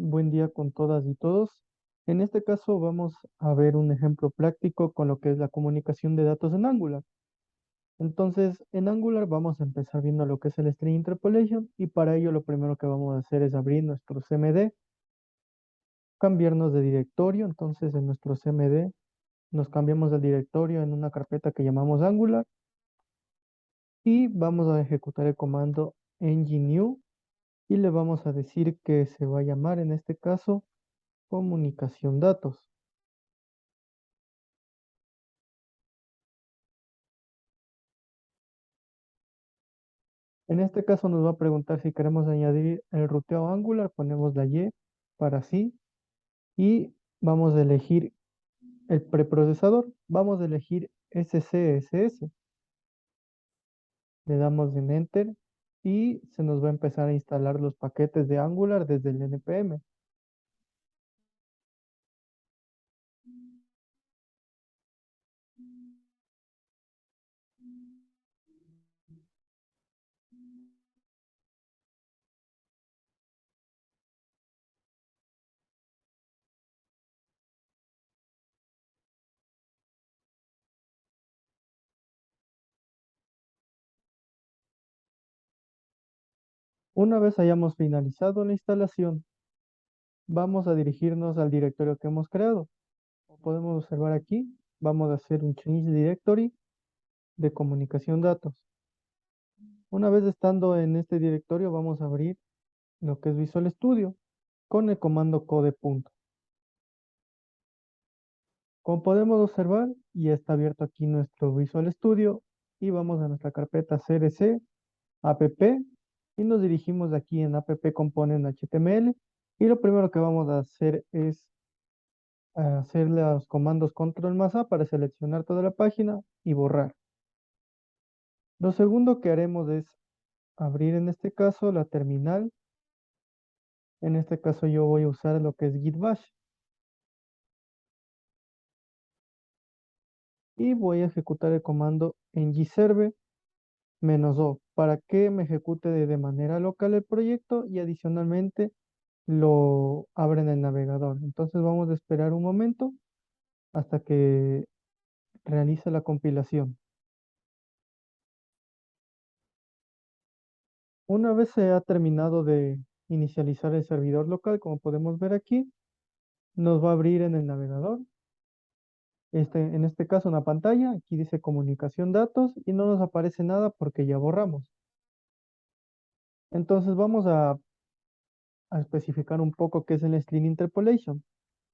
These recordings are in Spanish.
Buen día con todas y todos. En este caso vamos a ver un ejemplo práctico con lo que es la comunicación de datos en Angular. Entonces, en Angular vamos a empezar viendo lo que es el String Interpolation y para ello lo primero que vamos a hacer es abrir nuestro CMD, cambiarnos de directorio. Entonces, en nuestro CMD nos cambiamos de directorio en una carpeta que llamamos Angular y vamos a ejecutar el comando ng-new y le vamos a decir que se va a llamar en este caso comunicación datos. En este caso nos va a preguntar si queremos añadir el ruteo Angular, ponemos la Y para sí y vamos a elegir el preprocesador, vamos a elegir SCSS, le damos en Enter y se nos va a empezar a instalar los paquetes de Angular desde el NPM. Una vez hayamos finalizado la instalación, vamos a dirigirnos al directorio que hemos creado. Como podemos observar aquí, vamos a hacer un change directory de comunicación datos. Una vez estando en este directorio, vamos a abrir lo que es Visual Studio con el comando code punto. Como podemos observar, ya está abierto aquí nuestro Visual Studio y vamos a nuestra carpeta crc app y nos dirigimos aquí en app component HTML y lo primero que vamos a hacer es hacer los comandos control más A para seleccionar toda la página y borrar. Lo segundo que haremos es abrir en este caso la terminal. En este caso yo voy a usar lo que es git bash y voy a ejecutar el comando ngserve -o para que me ejecute de manera local el proyecto y adicionalmente lo abra en el navegador. Entonces vamos a esperar un momento hasta que realice la compilación. Una vez se ha terminado de inicializar el servidor local, como podemos ver aquí, nos va a abrir en el navegador. En este caso una pantalla, aquí dice comunicación datos y no nos aparece nada porque ya borramos. Entonces vamos a especificar un poco qué es el String Interpolation.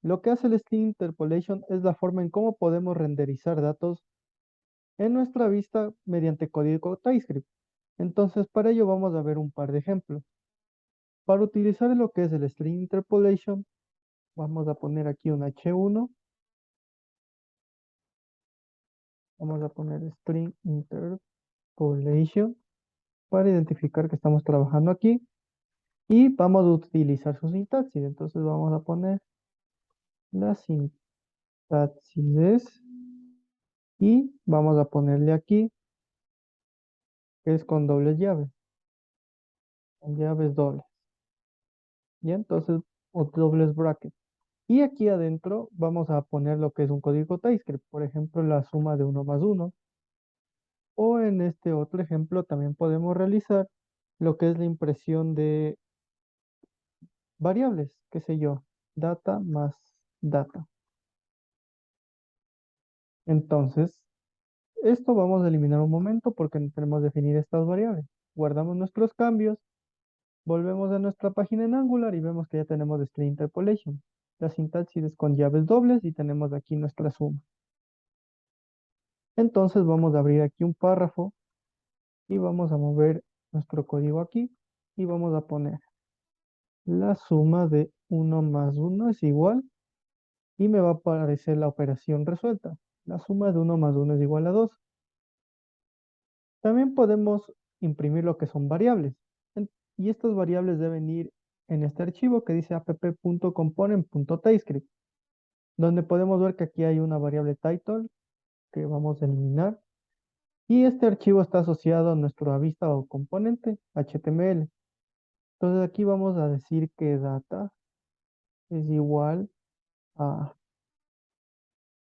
Lo que hace el String Interpolation es la forma en cómo podemos renderizar datos en nuestra vista mediante código TypeScript. Entonces, para ello vamos a ver un par de ejemplos. Para utilizar lo que es el String Interpolation, vamos a poner aquí un H1, vamos a poner String Interpolation para identificar que estamos trabajando aquí y vamos a utilizar su sintaxis. Entonces vamos a poner la sintaxis y vamos a ponerle aquí que es con dobles llaves, con llaves dobles. Y entonces, o dobles brackets. Y aquí adentro vamos a poner lo que es un código TypeScript, por ejemplo, la suma de uno más uno. O en este otro ejemplo también podemos realizar lo que es la impresión de variables, qué sé yo, data más data. Entonces, esto vamos a eliminar un momento porque no tenemos que definir estas variables. Guardamos nuestros cambios. Volvemos a nuestra página en Angular y vemos que ya tenemos String Interpolation. La sintaxis es con llaves dobles y tenemos aquí nuestra suma. Entonces vamos a abrir aquí un párrafo y vamos a mover nuestro código aquí y vamos a poner la suma de uno más uno es igual y me va a aparecer la operación resuelta. La suma de uno más uno es igual a 2. También podemos imprimir lo que son variables. Y estas variables deben ir en este archivo que dice app.component.typescript, donde podemos ver que aquí hay una variable title que vamos a eliminar. Y este archivo está asociado a nuestra vista o componente HTML. Entonces aquí vamos a decir que data es igual a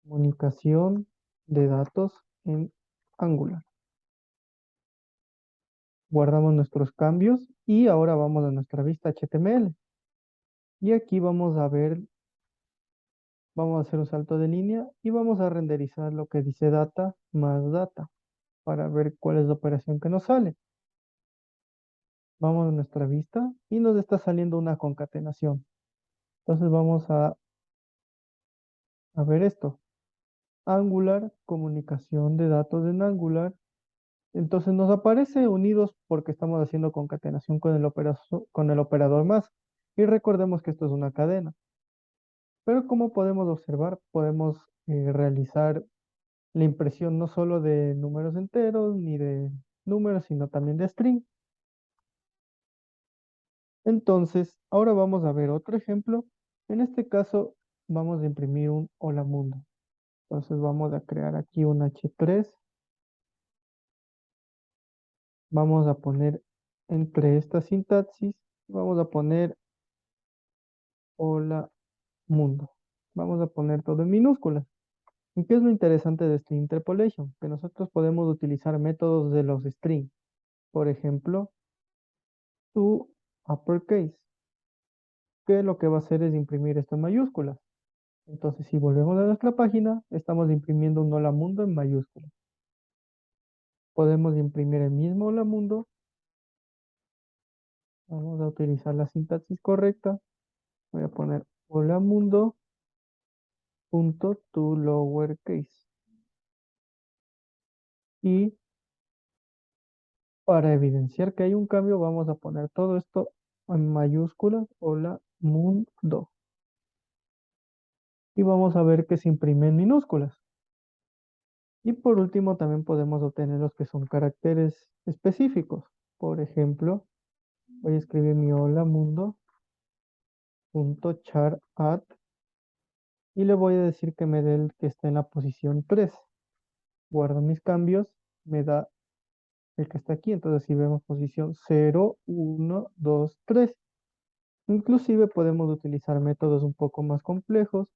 comunicación de datos en Angular. Guardamos nuestros cambios y ahora vamos a nuestra vista HTML. Y aquí vamos a ver, vamos a hacer un salto de línea y vamos a renderizar lo que dice data más data para ver cuál es la operación que nos sale. Vamos a nuestra vista y nos está saliendo una concatenación. Entonces vamos a ver esto. Angular, comunicación de datos en Angular. Entonces nos aparece unidos porque estamos haciendo concatenación con el operador más. Y recordemos que esto es una cadena. Pero como podemos observar, podemos realizar la impresión no solo de números enteros ni de números, sino también de string. Entonces, ahora vamos a ver otro ejemplo. En este caso, vamos a imprimir un hola mundo. Entonces vamos a crear aquí un H3. Vamos a poner entre esta sintaxis, vamos a poner hola mundo. Vamos a poner todo en minúsculas. ¿Y qué es lo interesante de string interpolation? Que nosotros podemos utilizar métodos de los string. Por ejemplo, to uppercase, que lo que va a hacer es imprimir esto en mayúsculas. Entonces, si volvemos a nuestra página, estamos imprimiendo un hola mundo en mayúsculas. Podemos imprimir el mismo hola mundo. Vamos a utilizar la sintaxis correcta. Voy a poner hola mundo punto to lowercase. Y para evidenciar que hay un cambio, vamos a poner todo esto en mayúsculas, hola mundo. Y vamos a ver que se imprime en minúsculas. Y por último, también podemos obtener los que son caracteres específicos. Por ejemplo, voy a escribir mi hola mundo punto char at y le voy a decir que me dé el que está en la posición 3. Guardo mis cambios, me da el que está aquí. Entonces, si vemos posición 0, 1, 2, 3. Inclusive podemos utilizar métodos un poco más complejos,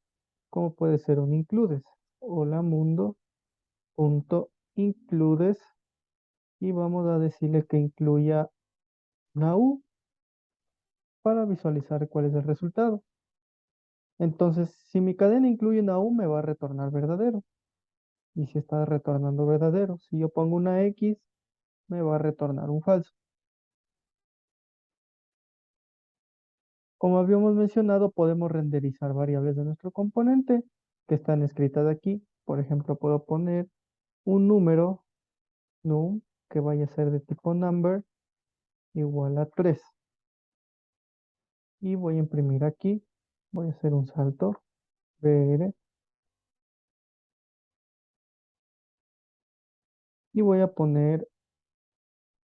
como puede ser un includes. Hola mundo punto includes y vamos a decirle que incluya una U para visualizar cuál es el resultado. Entonces, si mi cadena incluye una U, me va a retornar verdadero. Y si está retornando verdadero, si yo pongo una X, me va a retornar un falso. Como habíamos mencionado, podemos renderizar variables de nuestro componente que están escritas aquí. Por ejemplo, puedo poner un número num que vaya a ser de tipo number igual a 3. Y voy a imprimir aquí. Voy a hacer un salto. Ver. Y voy a poner,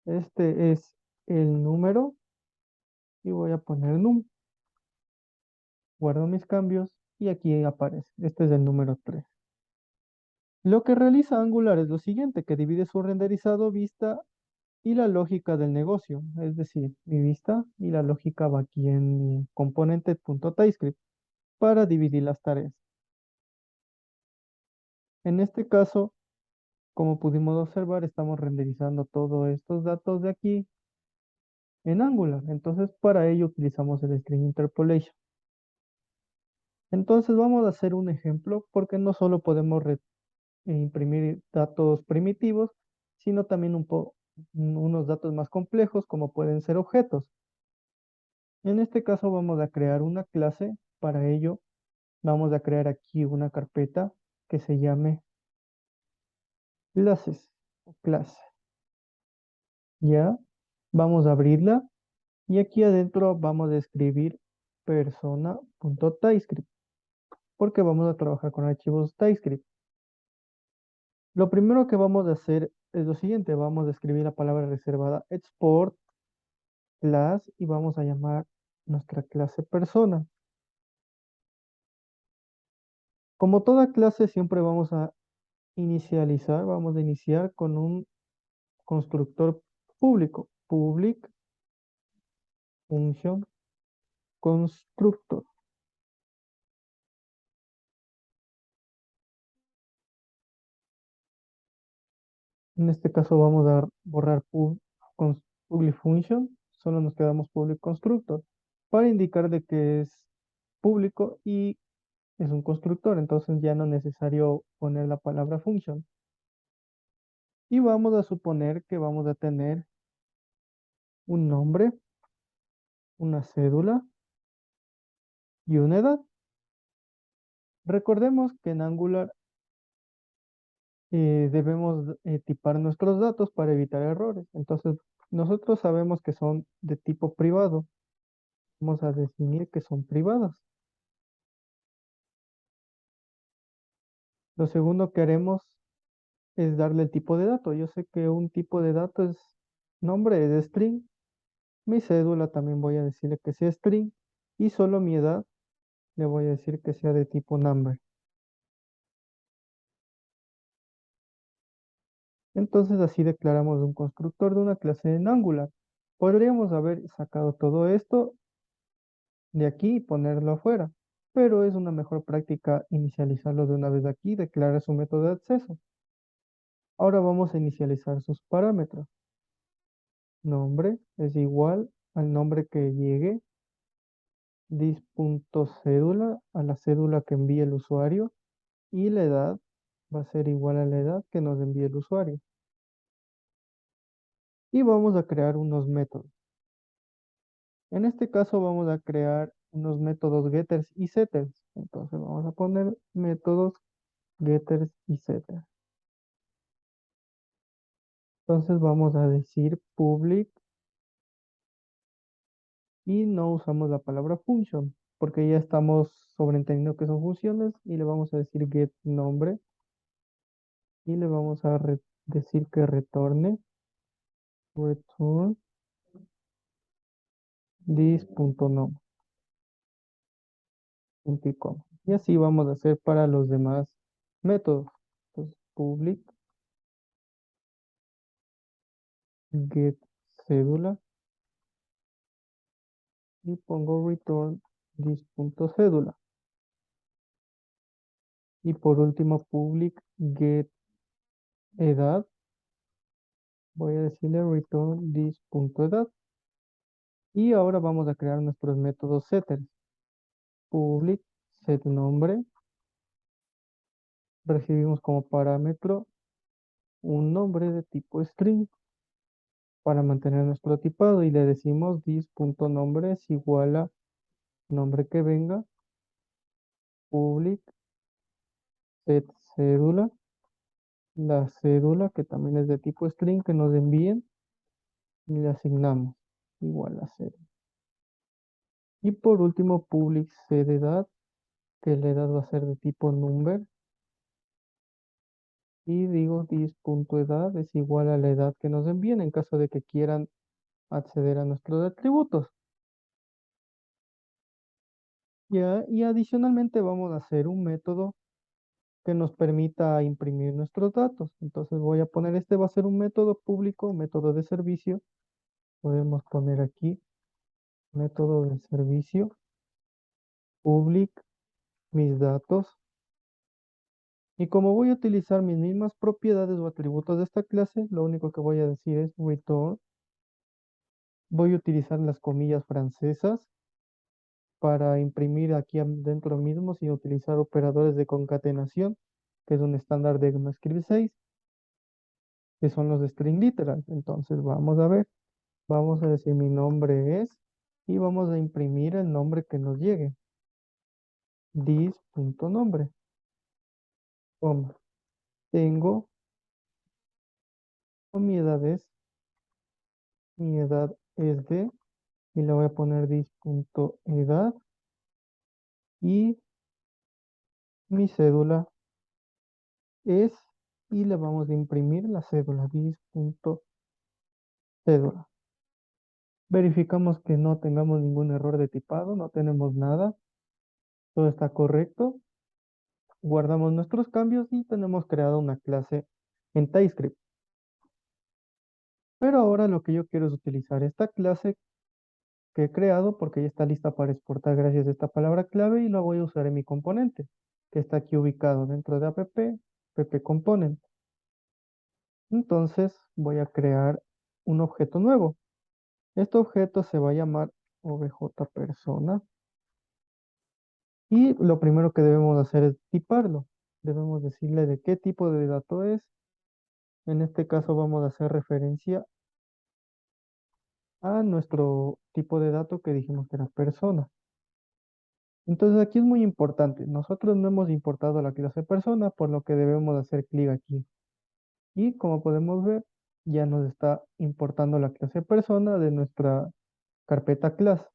este es el número. Y voy a poner num. Guardo mis cambios. Y aquí aparece. Este es el número 3. Lo que realiza Angular es lo siguiente, que divide su renderizado vista y la lógica del negocio. Es decir, mi vista y la lógica va aquí en mi componente.TypeScript para dividir las tareas. En este caso, como pudimos observar, estamos renderizando todos estos datos de aquí en Angular. Entonces, para ello utilizamos el string interpolation. Entonces, vamos a hacer un ejemplo porque no solo podemos imprimir datos primitivos, sino también unos datos más complejos como pueden ser objetos. En este caso vamos a crear una clase. Para ello, vamos a crear aquí una carpeta que se llame clases o clase. Ya, vamos a abrirla y aquí adentro vamos a escribir persona.TypeScript porque vamos a trabajar con archivos TypeScript. Lo primero que vamos a hacer es lo siguiente, vamos a escribir la palabra reservada export class y vamos a llamar nuestra clase persona. Como toda clase siempre vamos a vamos a iniciar con un constructor público, public function constructor. En este caso vamos a borrar public function, solo nos quedamos public constructor para indicar de que es público y es un constructor, entonces ya no es necesario poner la palabra function. Y vamos a suponer que vamos a tener un nombre, una cédula y una edad. Recordemos que en Angular debemos tipar nuestros datos para evitar errores. Entonces, nosotros sabemos que son de tipo privado. Vamos a definir que son privadas. Lo segundo que haremos es darle el tipo de dato. Yo sé que un tipo de dato es nombre, es string. Mi cédula también voy a decirle que sea string. Y solo mi edad le voy a decir que sea de tipo number. Entonces así declaramos un constructor de una clase en Angular. Podríamos haber sacado todo esto de aquí y ponerlo afuera, pero es una mejor práctica inicializarlo de una vez aquí y declarar su método de acceso. Ahora vamos a inicializar sus parámetros. Nombre es igual al nombre que llegue, dis.cédula a la cédula que envíe el usuario y la edad va a ser igual a la edad que nos envíe el usuario. Y vamos a crear unos métodos. En este caso vamos a crear unos métodos getters y setters. Entonces vamos a poner métodos getters y setters. Entonces vamos a decir public y no usamos la palabra function porque ya estamos sobreentendiendo que son funciones y le vamos a decir get nombre y le vamos a decir que retorne return this.nom punto y coma. Y así vamos a hacer para los demás métodos. Entonces public get cédula y pongo return this.cédula. Y por último public get edad. Voy a decirle return this.edad. Y ahora vamos a crear nuestros métodos setters. Public set nombre. Recibimos como parámetro un nombre de tipo string para mantener nuestro tipado y le decimos this.nombre es igual a nombre que venga. Public set cédula. La cédula que también es de tipo string que nos envíen y le asignamos igual a 0. Y por último public set edad, que la edad va a ser de tipo number. Y digo dis.edad es igual a la edad que nos envíen en caso de que quieran acceder a nuestros atributos. Ya, y adicionalmente vamos a hacer un método que nos permita imprimir nuestros datos. Entonces voy a poner, este va a ser un método público, método de servicio. Podemos poner aquí método de servicio, public, mis datos. Y como voy a utilizar mis mismas propiedades o atributos de esta clase, lo único que voy a decir es return. Voy a utilizar las comillas francesas para imprimir aquí dentro mismo sin utilizar operadores de concatenación, que es un estándar de ECMAScript 6, que son los de string literal. Entonces vamos a ver, vamos a decir mi nombre es y vamos a imprimir el nombre que nos llegue. This.nombre. Coma. Tengo, o mi edad es de, y le voy a poner this.edad y mi cédula es, y le vamos a imprimir la cédula, this.cédula. Verificamos que no tengamos ningún error de tipado, no tenemos nada, todo está correcto. Guardamos nuestros cambios y tenemos creada una clase en TypeScript. Pero ahora lo que yo quiero es utilizar esta clase que he creado porque ya está lista para exportar gracias a esta palabra clave y la voy a usar en mi componente, que está aquí ubicado dentro de app, component. Entonces voy a crear un objeto nuevo. Este objeto se va a llamar obj_persona y lo primero que debemos hacer es tiparlo. Debemos decirle de qué tipo de dato es. En este caso vamos a hacer referencia a nuestro tipo de dato que dijimos que era persona. Entonces aquí es muy importante. Nosotros no hemos importado la clase persona, por lo que debemos hacer clic aquí. Y como podemos ver, ya nos está importando la clase persona de nuestra carpeta class.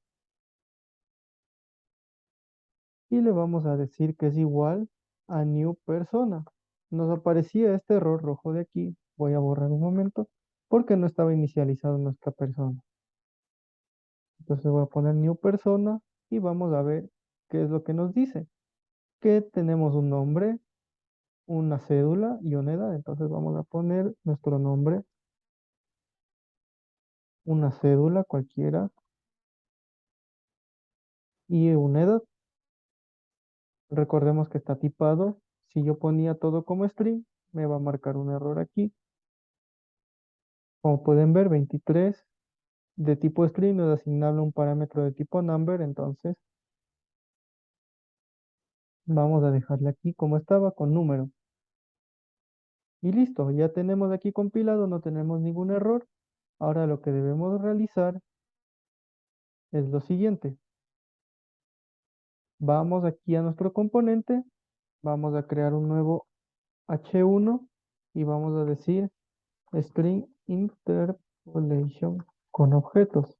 Y le vamos a decir que es igual a new persona. Nos aparecía este error rojo de aquí. Voy a borrar un momento porque no estaba inicializado nuestra persona. Entonces voy a poner new persona y vamos a ver qué es lo que nos dice. Que tenemos un nombre, una cédula y una edad. Entonces vamos a poner nuestro nombre, una cédula cualquiera y una edad. Recordemos que está tipado. Si yo ponía todo como string, me va a marcar un error aquí. Como pueden ver, 23 de tipo string es asignable a un parámetro de tipo number. Entonces vamos a dejarle aquí como estaba con número. Y listo, ya tenemos aquí compilado, no tenemos ningún error. Ahora lo que debemos realizar es lo siguiente. Vamos aquí a nuestro componente, vamos a crear un nuevo h1 y vamos a decir string interpolation con objetos.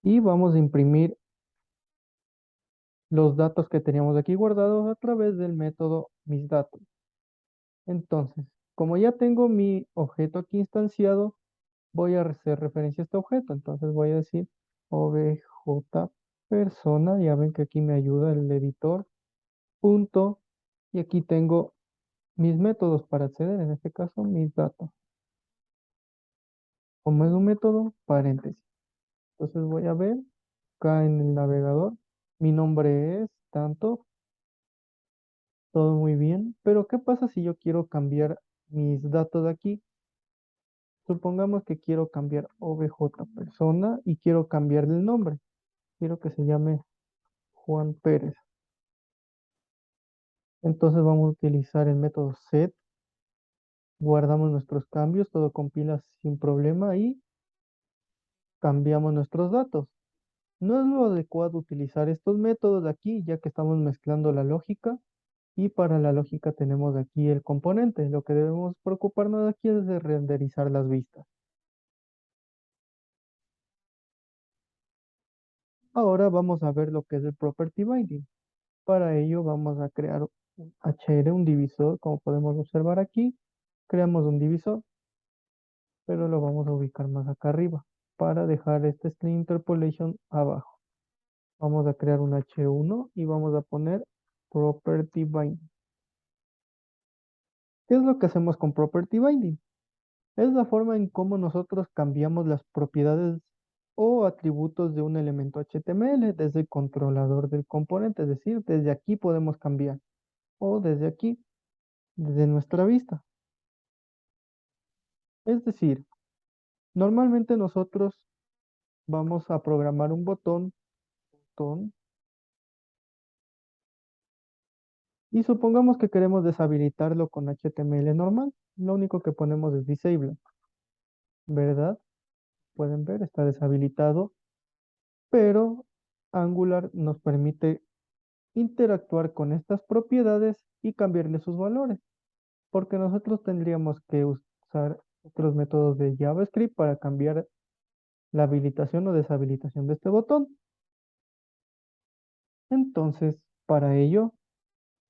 Y vamos a imprimir los datos que teníamos aquí guardados a través del método misDatos. Entonces, como ya tengo mi objeto aquí instanciado, voy a hacer referencia a este objeto. Entonces voy a decir obj persona. Ya ven que aquí me ayuda el editor. Punto. Y aquí tengo mis métodos para acceder. En este caso, mis datos. Como es un método, paréntesis. Entonces voy a ver acá en el navegador. Mi nombre es tanto. Todo muy bien. Pero ¿qué pasa si yo quiero cambiar mis datos de aquí? Supongamos que quiero cambiar obj persona y quiero cambiarle el nombre. Quiero que se llame Juan Pérez. Entonces vamos a utilizar el método set, guardamos nuestros cambios, todo compila sin problema y cambiamos nuestros datos. No es lo adecuado utilizar estos métodos de aquí, ya que estamos mezclando la lógica y para la lógica tenemos aquí el componente. Lo que debemos preocuparnos aquí es de renderizar las vistas. Ahora vamos a ver lo que es el property binding. Para ello vamos a crear un HR, un divisor, como podemos observar aquí. Creamos un divisor, pero lo vamos a ubicar más acá arriba para dejar este string interpolation abajo. Vamos a crear un h1 y vamos a poner property binding. ¿Qué es lo que hacemos con property binding? Es la forma en cómo nosotros cambiamos las propiedades o atributos de un elemento HTML desde el controlador del componente, es decir, desde aquí podemos cambiar o desde aquí, desde nuestra vista. Es decir, normalmente nosotros vamos a programar un botón, y supongamos que queremos deshabilitarlo con HTML normal. Lo único que ponemos es disable, ¿verdad? Pueden ver, está deshabilitado, pero Angular nos permite interactuar con estas propiedades y cambiarle sus valores, porque nosotros tendríamos que usar otros métodos de JavaScript para cambiar la habilitación o deshabilitación de este botón. Entonces, para ello,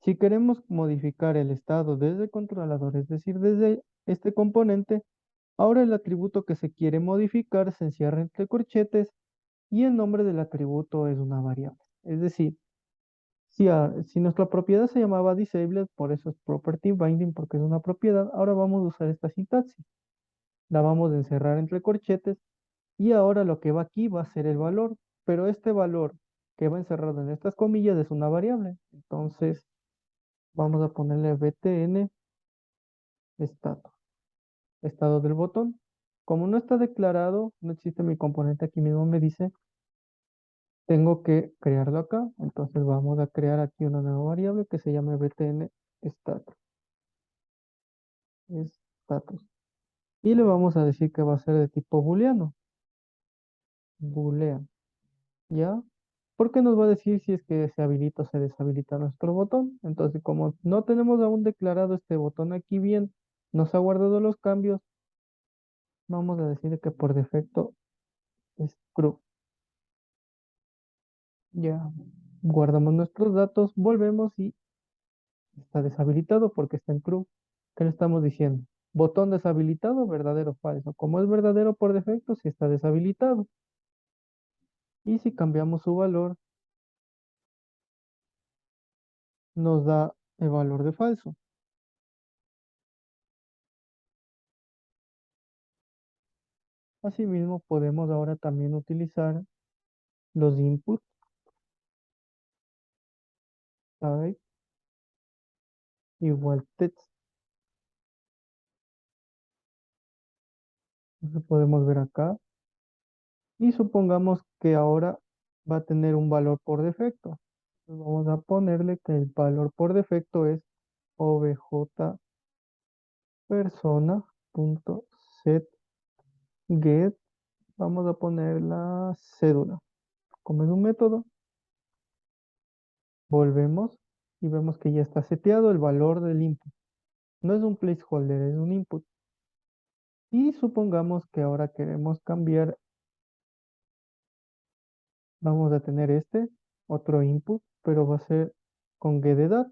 si queremos modificar el estado desde el controlador, es decir, desde este componente, ahora el atributo que se quiere modificar se encierra entre corchetes y el nombre del atributo es una variable. Es decir, si nuestra propiedad se llamaba disabled, por eso es property binding, porque es una propiedad, ahora vamos a usar esta sintaxis. La vamos a encerrar entre corchetes y ahora lo que va aquí va a ser el valor, pero este valor que va encerrado en estas comillas es una variable. Entonces, vamos a ponerle btn status. estado del botón. Como no está declarado, no existe mi componente, aquí mismo me dice, tengo que crearlo acá. Entonces vamos a crear aquí una nueva variable que se llama btn status. Status. Y le vamos a decir que va a ser de tipo booleano. Boolean. ¿Ya? Porque nos va a decir si es que se habilita o se deshabilita nuestro botón. Entonces, como no tenemos aún declarado este botón aquí bien, nos ha guardado los cambios, vamos a decir que por defecto es true. Ya guardamos nuestros datos, volvemos y está deshabilitado porque está en true. ¿Qué le estamos diciendo? Botón deshabilitado, verdadero o falso. Como es verdadero por defecto, si está deshabilitado. Y si cambiamos su valor, nos da el valor de falso. Asimismo, podemos ahora también utilizar los inputs type igual text. Entonces podemos ver acá y supongamos que ahora va a tener un valor por defecto. Entonces vamos a ponerle que el valor por defecto es obj persona.set get. Vamos a poner la cédula. Como es un método, volvemos y vemos que ya está seteado el valor del input. No es un placeholder, es un input. Y supongamos que ahora queremos cambiar, vamos a tener este, otro input, pero va a ser con getEdad.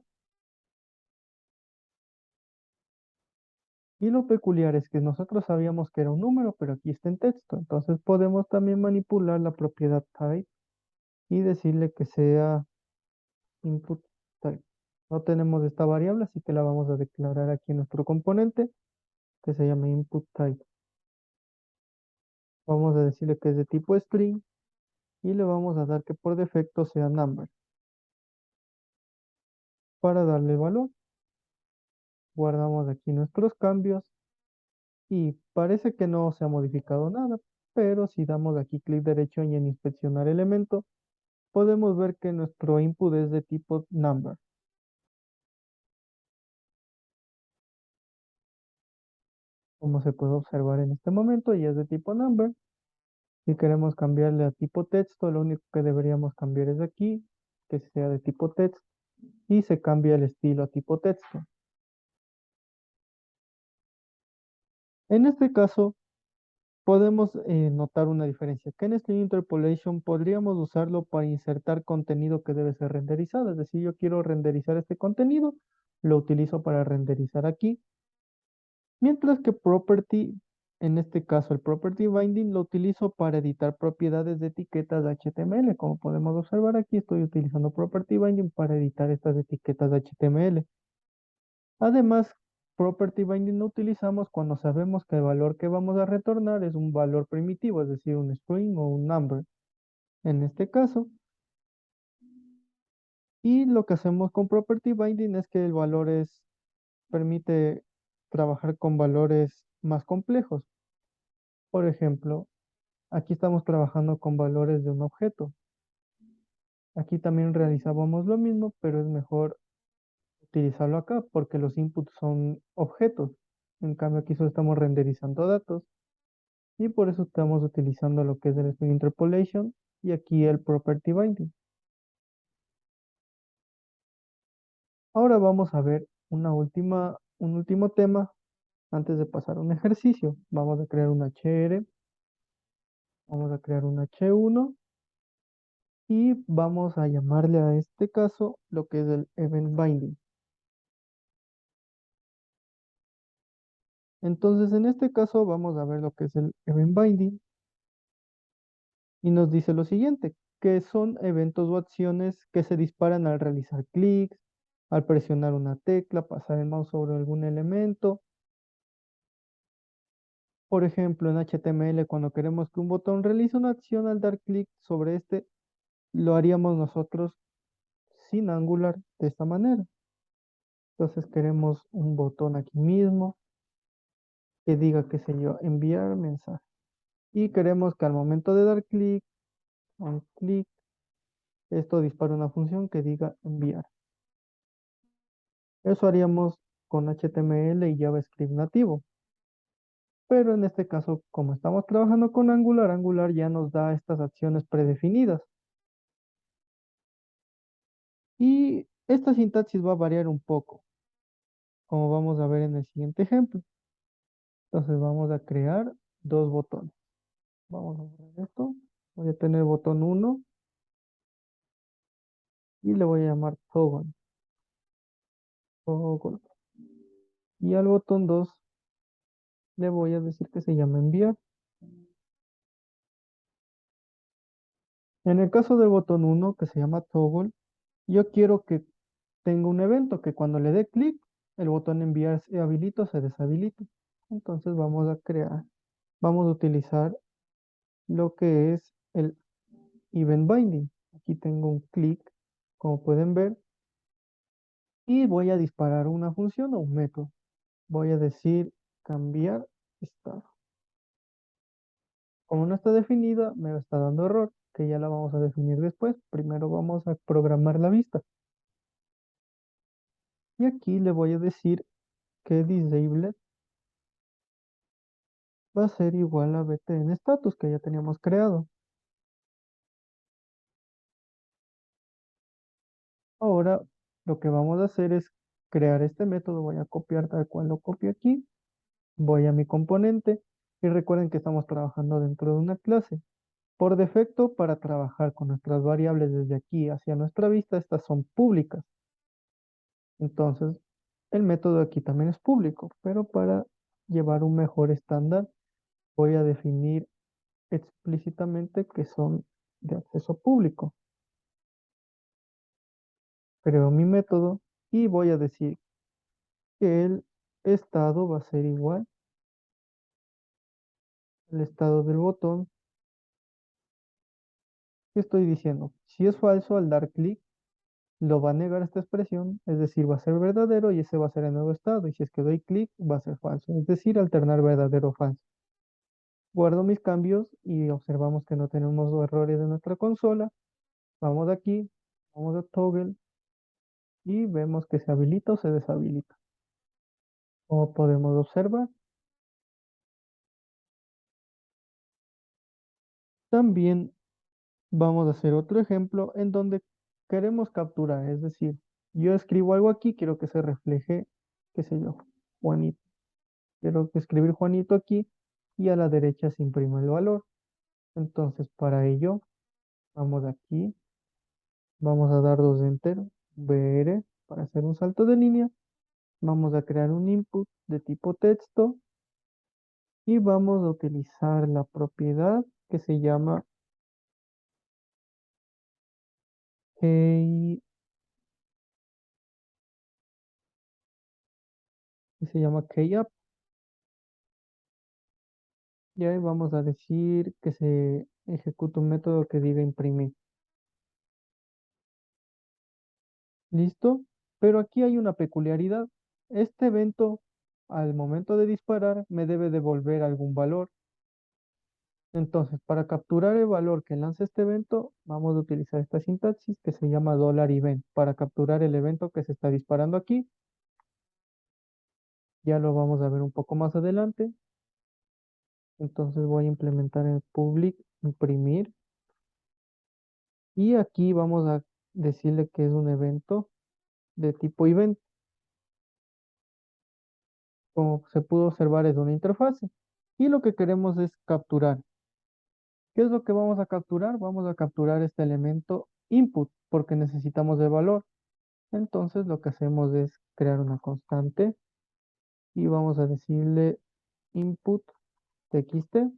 Y lo peculiar es que nosotros sabíamos que era un número, pero aquí está en texto. Entonces podemos también manipular la propiedad type y decirle que sea input type. No tenemos esta variable, así que la vamos a declarar aquí en nuestro componente, que se llama input type. Vamos a decirle que es de tipo string y le vamos a dar que por defecto sea number para darle valor. Guardamos aquí nuestros cambios y parece que no se ha modificado nada, pero si damos aquí clic derecho y en inspeccionar elemento, podemos ver que nuestro input es de tipo number. Como se puede observar en este momento, y es de tipo number. Si queremos cambiarle a tipo texto, lo único que deberíamos cambiar es aquí, que sea de tipo text, y se cambia el estilo a tipo texto. En este caso, podemos notar una diferencia, que en String Interpolation podríamos usarlo para insertar contenido que debe ser renderizado. Es decir, yo quiero renderizar este contenido, lo utilizo para renderizar aquí. Mientras que Property, en este caso el Property Binding, lo utilizo para editar propiedades de etiquetas de HTML. Como podemos observar aquí, estoy utilizando Property Binding para editar estas etiquetas de HTML. Además, Property Binding lo utilizamos cuando sabemos que el valor que vamos a retornar es un valor primitivo, es decir, un string o un number, en este caso. Y lo que hacemos con Property Binding es que el valor permite trabajar con valores más complejos. Por ejemplo, aquí estamos trabajando con valores de un objeto. Aquí también realizábamos lo mismo, pero es mejor utilizarlo acá porque los inputs son objetos. En cambio, aquí solo estamos renderizando datos y por eso estamos utilizando lo que es el String Interpolation y aquí el Property Binding. Ahora vamos a ver un último tema antes de pasar a un ejercicio. Vamos a crear un HR, vamos a crear un H1 y vamos a llamarle a este caso lo que es el Event Binding. Entonces, en este caso vamos a ver lo que es el Event Binding y nos dice lo siguiente, que son eventos o acciones que se disparan al realizar clics, al presionar una tecla, pasar el mouse sobre algún elemento. Por ejemplo, en HTML, cuando queremos que un botón realice una acción al dar clic sobre este, lo haríamos nosotros sin Angular de esta manera. Entonces queremos un botón aquí mismo, que diga, qué sé yo, enviar mensaje. Y queremos que al momento de dar clic, un clic, esto dispara una función que diga enviar. Eso haríamos con HTML y JavaScript nativo. Pero en este caso, como estamos trabajando con Angular, Angular ya nos da estas acciones predefinidas. Y esta sintaxis va a variar un poco, como vamos a ver en el siguiente ejemplo. Entonces vamos a crear dos botones. Vamos a borrar esto. Voy a tener botón uno y le voy a llamar toggle. Toggle. Y al botón 2 le voy a decir que se llama enviar. En el caso del botón uno que se llama toggle, yo quiero que tenga un evento que cuando le dé clic, el botón enviar se habilita o se deshabilita. Entonces vamos a crear, vamos a utilizar lo que es el event binding. Aquí tengo un clic, como pueden ver, y voy a disparar una función o un método. Voy a decir cambiar estado. Como no está definida, me está dando error, que ya la vamos a definir después. Primero vamos a programar la vista. Y aquí le voy a decir que disable va a ser igual a btn status que ya teníamos creado. Ahora lo que vamos a hacer es crear este método. Voy a copiar tal cual lo copio aquí. Voy a mi componente y recuerden que estamos trabajando dentro de una clase. Por defecto, para trabajar con nuestras variables desde aquí hacia nuestra vista, estas son públicas. Entonces, el método aquí también es público, pero para llevar un mejor estándar, voy a definir explícitamente que son de acceso público. Creo mi método y voy a decir que el estado va a ser igual al estado del botón que estoy diciendo. Si es falso, al dar clic, lo va a negar esta expresión, es decir, va a ser verdadero y ese va a ser el nuevo estado. Y si es que doy clic, va a ser falso, es decir, alternar verdadero o falso. Guardo mis cambios y observamos que no tenemos errores en nuestra consola. Vamos aquí, vamos a toggle y vemos que se habilita o se deshabilita. Como podemos observar, también vamos a hacer otro ejemplo en donde queremos capturar, es decir, yo escribo algo aquí, quiero que se refleje, qué sé yo, Juanito. Quiero que escribir Juanito aquí y a la derecha se imprime el valor. Entonces, para ello, vamos aquí, vamos a dar dos enter, br, para hacer un salto de línea. Vamos a crear un input de tipo texto y vamos a utilizar la propiedad que se llama key, que se llama keyapp. Y ahí vamos a decir que se ejecuta un método que diga imprimir. ¿Listo? Pero aquí hay una peculiaridad. Este evento, al momento de disparar, me debe devolver algún valor. Entonces, para capturar el valor que lanza este evento, vamos a utilizar esta sintaxis que se llama $event para capturar el evento que se está disparando aquí. Ya lo vamos a ver un poco más adelante. Entonces voy a implementar el public imprimir y aquí vamos a decirle que es un evento de tipo event. Como se pudo observar es una interfase y lo que queremos es capturar. ¿Qué es lo que vamos a capturar? Vamos a capturar este elemento input porque necesitamos el valor. Entonces lo que hacemos es crear una constante y vamos a decirle input txt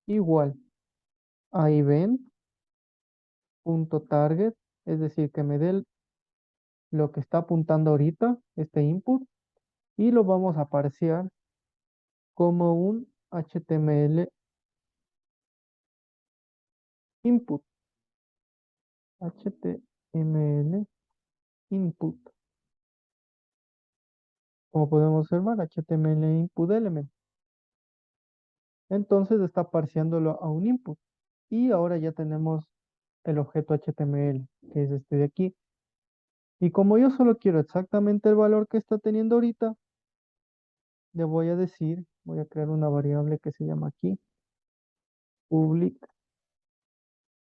igual a event.target, es decir, que me dé lo que está apuntando ahorita, este input, y lo vamos a parsear como un HTML input. HTML input. Como podemos observar, HTML input element. Entonces está parseándolo a un input. Y ahora ya tenemos el objeto HTML, que es este de aquí. Y como yo solo quiero exactamente el valor que está teniendo ahorita, le voy a decir, voy a crear una variable que se llama aquí, public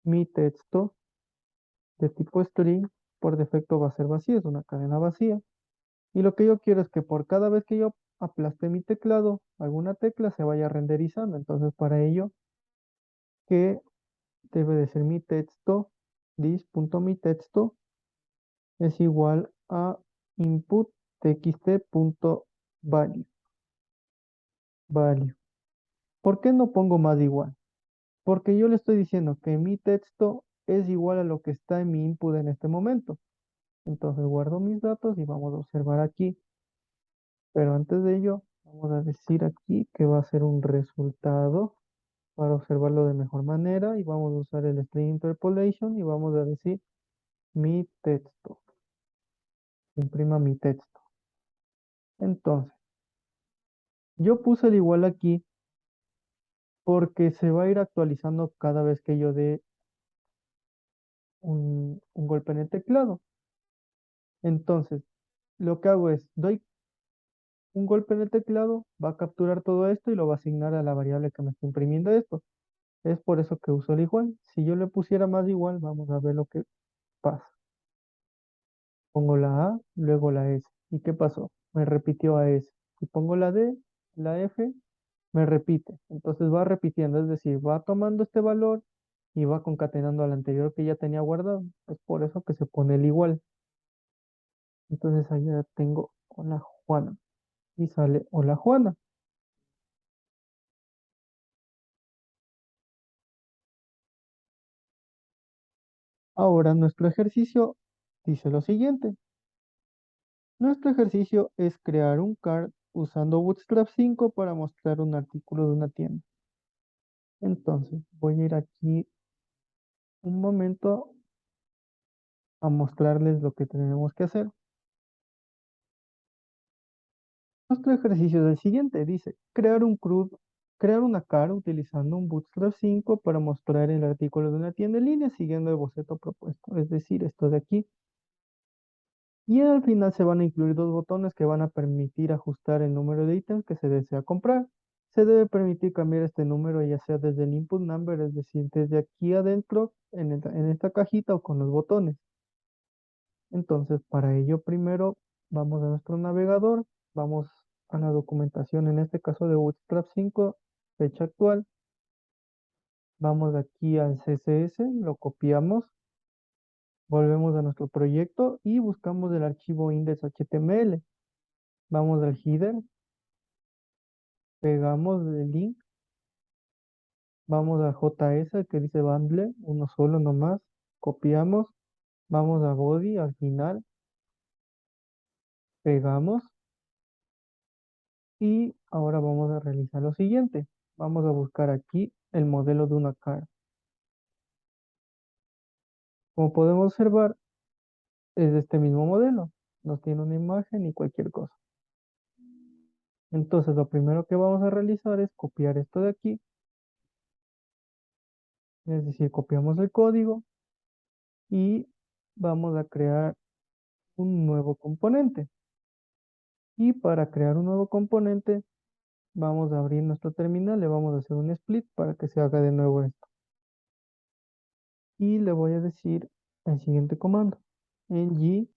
mi texto de tipo string, por defecto va a ser vacío, es una cadena vacía. Y lo que yo quiero es que por cada vez que yo aplaste mi teclado, alguna tecla se vaya renderizando. Entonces para ello, que debe de ser mi texto, this.mi texto es igual a input txt.value. Value. ¿Por qué no pongo más de igual? Porque yo le estoy diciendo que mi texto es igual a lo que está en mi input en este momento. Entonces guardo mis datos y vamos a observar aquí. Pero antes de ello, vamos a decir aquí que va a ser un resultado para observarlo de mejor manera y vamos a usar el string interpolation y vamos a decir mi texto. Imprima mi texto. Entonces, yo puse el igual aquí porque se va a ir actualizando cada vez que yo dé un golpe en el teclado. Entonces, lo que hago es, doy un golpe en el teclado, va a capturar todo esto y lo va a asignar a la variable que me está imprimiendo esto. Es por eso que uso el igual. Si yo le pusiera más igual, vamos a ver lo que pasa. Pongo la A, luego la S. ¿Y qué pasó? Me repitió a S. Si pongo la D, la F, me repite. Entonces va repitiendo, es decir, va tomando este valor y va concatenando al anterior que ya tenía guardado. Es por eso que se pone el igual. Entonces allá tengo hola Juana y sale hola Juana. Ahora nuestro ejercicio dice lo siguiente. Nuestro ejercicio es crear un card usando Bootstrap 5 para mostrar un artículo de una tienda. Entonces voy a ir aquí un momento a mostrarles lo que tenemos que hacer. Nuestro ejercicio es el siguiente, dice, crear una cara utilizando un Bootstrap 5 para mostrar el artículo de una tienda en línea siguiendo el boceto propuesto, es decir, esto de aquí. Y al final se van a incluir dos botones que van a permitir ajustar el número de ítems que se desea comprar. Se debe permitir cambiar este número ya sea desde el input number, es decir, desde aquí adentro en esta cajita o con los botones. Entonces, para ello primero vamos a nuestro navegador, vamos a la documentación, en este caso de Bootstrap 5, fecha actual. Vamos aquí al CSS, lo copiamos, volvemos a nuestro proyecto y buscamos el archivo index.html. Vamos al header, pegamos el link, vamos a JS que dice bundle, uno solo nomás, copiamos, vamos a body al final, pegamos y ahora vamos a realizar lo siguiente. Vamos a buscar aquí el modelo de una cara. Como podemos observar, es de este mismo modelo. No tiene una imagen ni cualquier cosa. Entonces, lo primero que vamos a realizar es copiar esto de aquí. Es decir, copiamos el código y vamos a crear un nuevo componente. Y para crear un nuevo componente, vamos a abrir nuestro terminal, le vamos a hacer un split para que se haga de nuevo esto. Y le voy a decir el siguiente comando, ng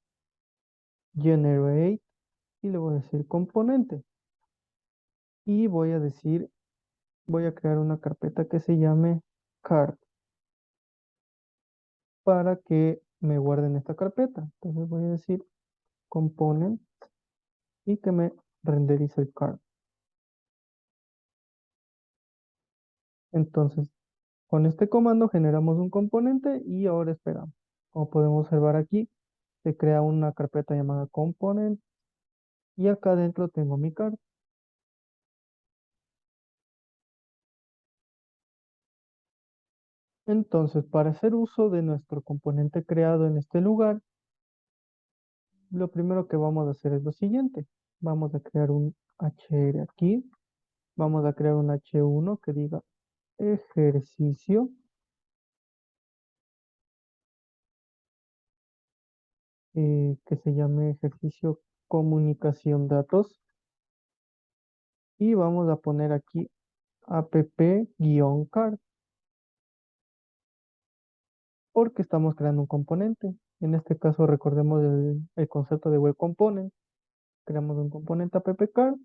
generate, y le voy a decir componente. Y voy a crear una carpeta que se llame card para que me guarden esta carpeta. Entonces voy a decir component y que me renderice el card. Entonces, con este comando generamos un componente y ahora esperamos. Como podemos observar aquí, se crea una carpeta llamada component y acá adentro tengo mi card. Entonces, para hacer uso de nuestro componente creado en este lugar, lo primero que vamos a hacer es lo siguiente. Vamos a crear un HR aquí Vamos a crear un H1 que diga ejercicio, que se llame ejercicio comunicación datos. Y vamos a poner aquí app-card porque estamos creando un componente. En este caso recordemos el concepto de web component. Creamos un componente app-card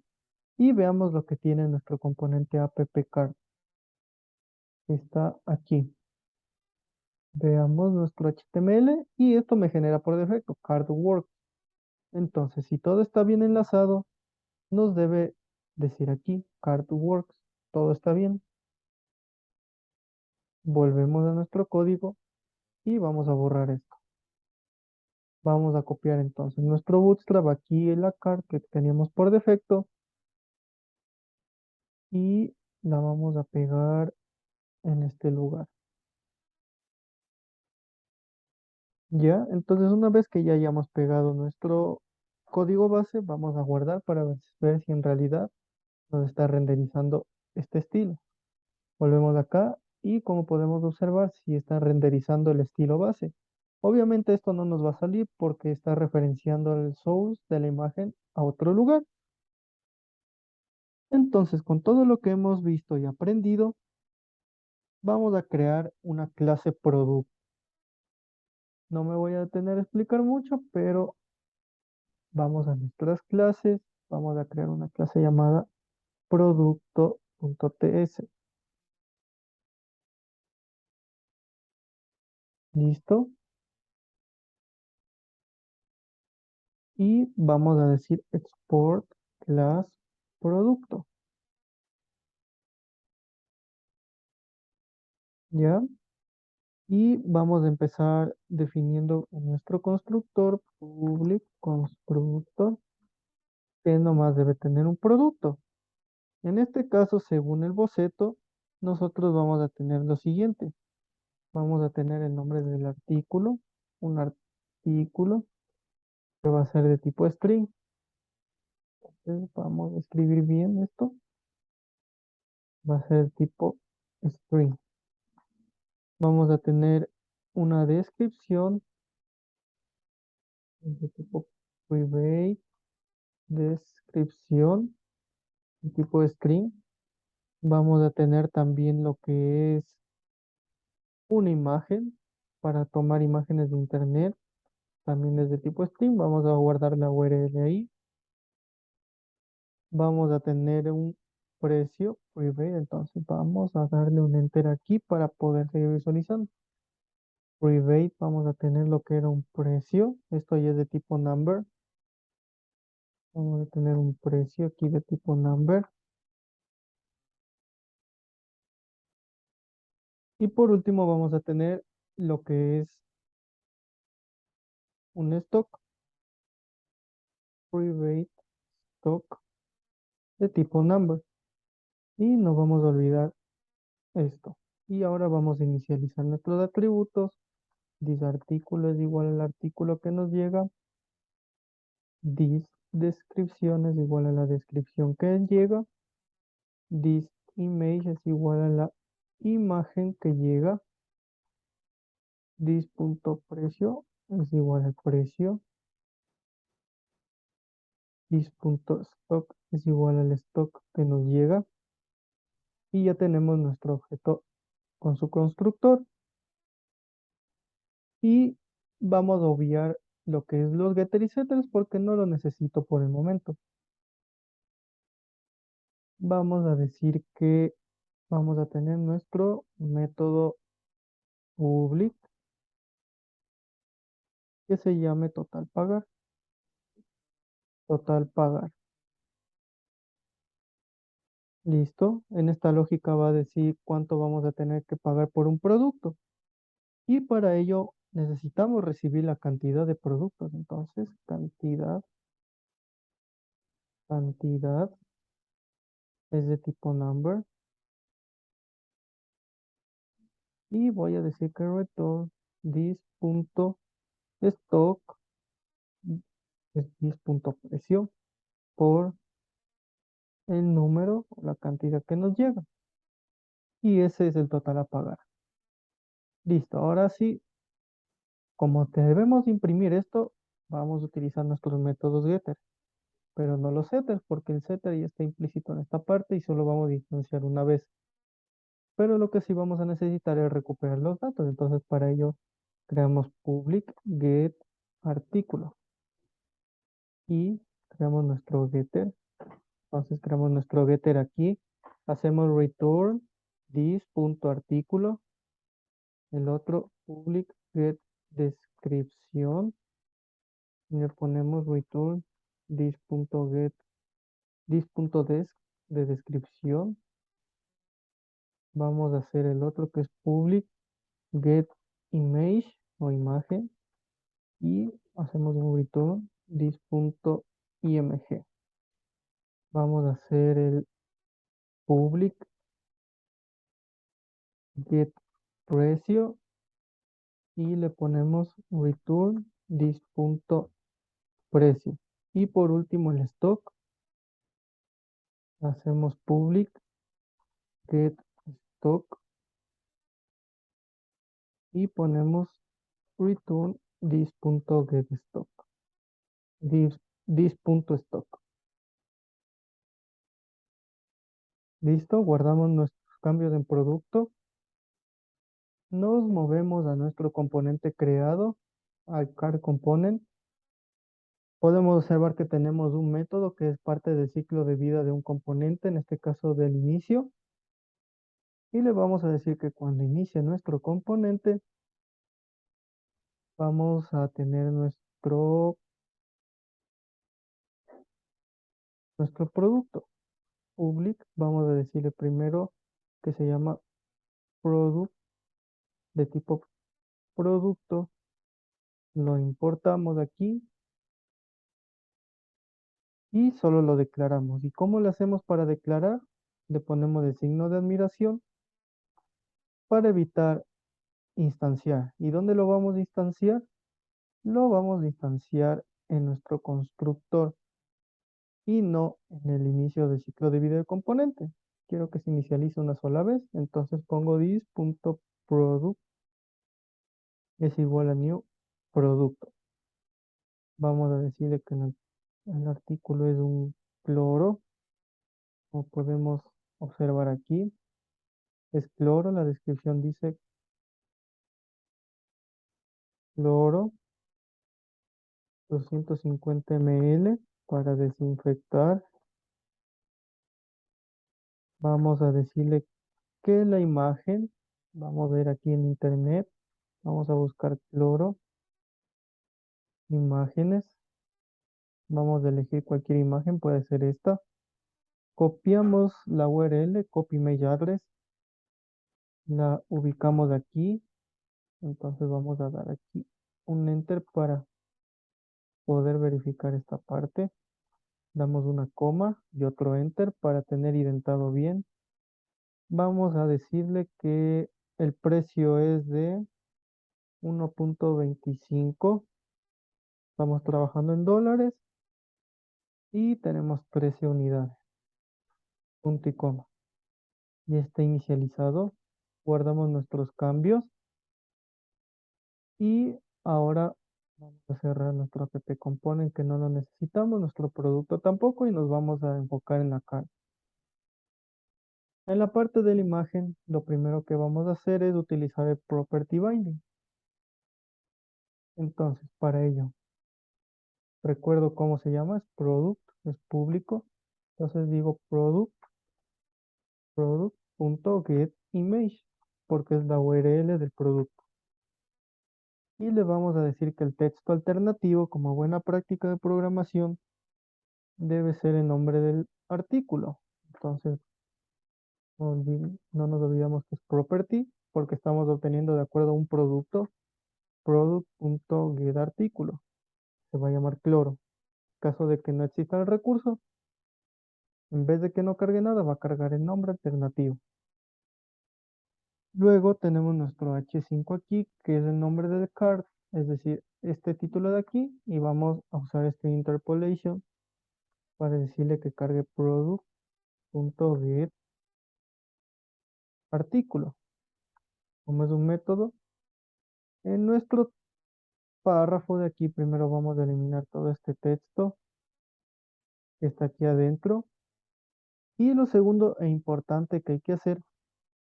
y veamos lo que tiene nuestro componente app-card. Está aquí. Veamos nuestro HTML y esto me genera por defecto cardwork. Entonces, si todo está bien enlazado, nos debe decir aquí cardworks. Todo está bien. Volvemos a nuestro código y vamos a borrar esto. Vamos a copiar entonces nuestro Bootstrap aquí en la card que teníamos por defecto y la vamos a pegar en este lugar. Ya, entonces una vez que ya hayamos pegado nuestro código base, vamos a guardar para ver si en realidad nos está renderizando este estilo. Volvemos acá y como podemos observar, si está renderizando el estilo base. Obviamente esto no nos va a salir porque está referenciando el source de la imagen a otro lugar. Entonces, con todo lo que hemos visto y aprendido, vamos a crear una clase producto. No me voy a detener a explicar mucho, pero vamos a nuestras clases. Vamos a crear una clase llamada producto.ts. ¿Listo? Y vamos a decir export class producto. ¿Ya? Y vamos a empezar definiendo en nuestro constructor public constructor que nomás debe tener un producto. En este caso, según el boceto, nosotros vamos a tener lo siguiente. Vamos a tener el nombre del artículo, un artículo que va a ser de tipo string. Entonces, vamos a escribir bien esto. Va a ser tipo string. Vamos a tener una descripción de tipo private, descripción de tipo string. Vamos a tener también lo que es una imagen para tomar imágenes de internet. También es de tipo string. Vamos a guardar la URL ahí. Vamos a tener un precio private. Entonces vamos a darle un enter aquí para poder seguir visualizando. Private, vamos a tener lo que era un precio. Esto ya es de tipo number. Vamos a tener un precio aquí de tipo number. Y por último vamos a tener lo que es un stock. Private stock de tipo number. Y no vamos a olvidar esto. Y ahora vamos a inicializar nuestros atributos. This artículo es igual al artículo que nos llega. This descripción es igual a la descripción que llega. This image es igual a la imagen que llega. This.precio es igual al precio. This.stock es igual al stock que nos llega. Y ya tenemos nuestro objeto con su constructor. Y vamos a obviar lo que es los getter y setters porque no lo necesito por el momento. Vamos a decir que vamos a tener nuestro método public que se llame total pagar. Total pagar. Listo. En esta lógica va a decir cuánto vamos a tener que pagar por un producto. Y para ello necesitamos recibir la cantidad de productos. Entonces, cantidad es de tipo number. Y voy a decir que return this.stock es this.precio por el número o la cantidad que nos llega. Y ese es el total a pagar. Listo, ahora sí, como debemos imprimir esto, vamos a utilizar nuestros métodos getter, pero no los setters, porque el setter ya está implícito en esta parte y solo vamos a instanciar una vez. Pero lo que sí vamos a necesitar es recuperar los datos. Entonces, para ello, creamos public get artículo y creamos nuestro getter. Entonces, creamos nuestro getter aquí. Hacemos return this.artículo. El otro public get descripción. Y le ponemos return this.get this.desc de descripción. Vamos a hacer el otro que es public get image o imagen y hacemos un return this.img. Vamos a hacer el public get precio y le ponemos return this.precio. Y por último el stock, hacemos public get stock y ponemos return this.getStock. This.stock. Listo, guardamos nuestros cambios en producto. Nos movemos a nuestro componente creado, al car component. Podemos observar que tenemos un método que es parte del ciclo de vida de un componente, en este caso del inicio. Y le vamos a decir que cuando inicie nuestro componente, vamos a tener nuestro producto. Public, vamos a decirle primero que se llama product, de tipo producto. Lo importamos aquí y solo lo declaramos. ¿Y cómo lo hacemos para declarar? Le ponemos el signo de admiración para evitar instanciar. ¿Y dónde lo vamos a instanciar? Lo vamos a instanciar en nuestro constructor y no en el inicio del ciclo de vida del componente. Quiero que se inicialice una sola vez, entonces pongo this.product es igual a new producto. Vamos a decirle que el artículo es un cloro, como podemos observar aquí. Es cloro, la descripción dice cloro 250 ml para desinfectar. Vamos a decirle que la imagen, vamos a ver aquí en internet, vamos a buscar cloro, imágenes, vamos a elegir cualquier imagen, puede ser esta. Copiamos la URL, copy image address, la ubicamos aquí, entonces vamos a dar aquí un enter para poder verificar esta parte. Damos una coma y otro enter para tener identado bien. Vamos a decirle que el precio es de 1.25. Estamos trabajando en dólares y tenemos 13 unidades. Punto y coma. Ya está inicializado. Guardamos nuestros cambios y ahora vamos a cerrar nuestro app component que no lo necesitamos, nuestro producto tampoco y nos vamos a enfocar en la carga. En la parte de la imagen, lo primero que vamos a hacer es utilizar el property binding. Entonces, para ello, recuerdo cómo se llama, es product, es público. Entonces digo product.getImage, porque es la URL del producto. Y le vamos a decir que el texto alternativo, como buena práctica de programación, debe ser el nombre del artículo. Entonces, no nos olvidamos que es property, porque estamos obteniendo de acuerdo a un producto, product.getArtículo. Se va a llamar cloro. En caso de que no exista el recurso, en vez de que no cargue nada, va a cargar el nombre alternativo. Luego tenemos nuestro H5 aquí, que es el nombre del card, es decir, este título de aquí, y vamos a usar este interpolation para decirle que cargue product product.get artículo. Como es un método, en nuestro párrafo de aquí primero vamos a eliminar todo este texto que está aquí adentro. Y lo segundo e importante que hay que hacer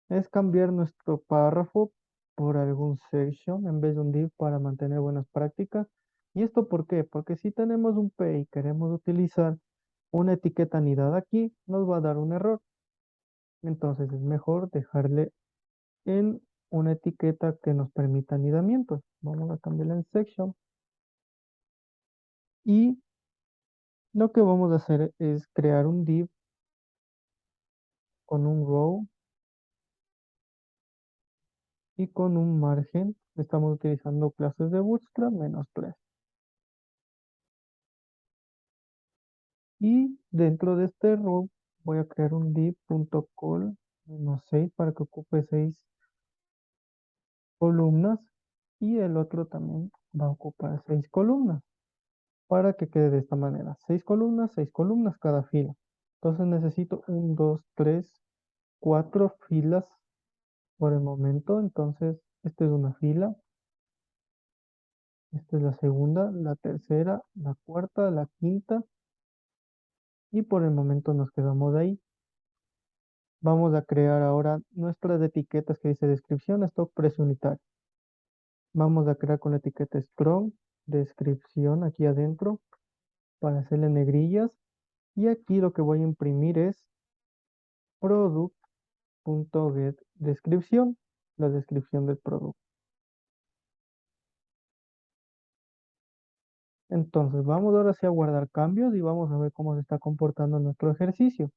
es cambiar nuestro párrafo por algún section en vez de un div para mantener buenas prácticas. ¿Y esto por qué? Porque si tenemos un P y queremos utilizar una etiqueta anidada aquí, nos va a dar un error. Entonces es mejor dejarle en una etiqueta que nos permita anidamiento. Vamos a cambiarla en section. Y lo que vamos a hacer es crear un div con un row y con un margen. Estamos utilizando clases de Bootstrap -3. Y dentro de este row voy a crear un div.col -6 para que ocupe 6 columnas. Y el otro también va a ocupar 6 columnas para que quede de esta manera. 6 columnas cada fila. Entonces necesito 1, 2, 3, 4 filas por el momento. Entonces, esta es una fila. Esta es la segunda, la tercera, la cuarta, la quinta. Y por el momento nos quedamos ahí. Vamos a crear ahora nuestras etiquetas que dice descripción, stock, precio unitario. Vamos a crear con la etiqueta strong, descripción aquí adentro para hacerle negrillas. Y aquí lo que voy a imprimir es product.get descripción, la descripción del producto. Entonces vamos ahora sí a guardar cambios y vamos a ver cómo se está comportando nuestro ejercicio.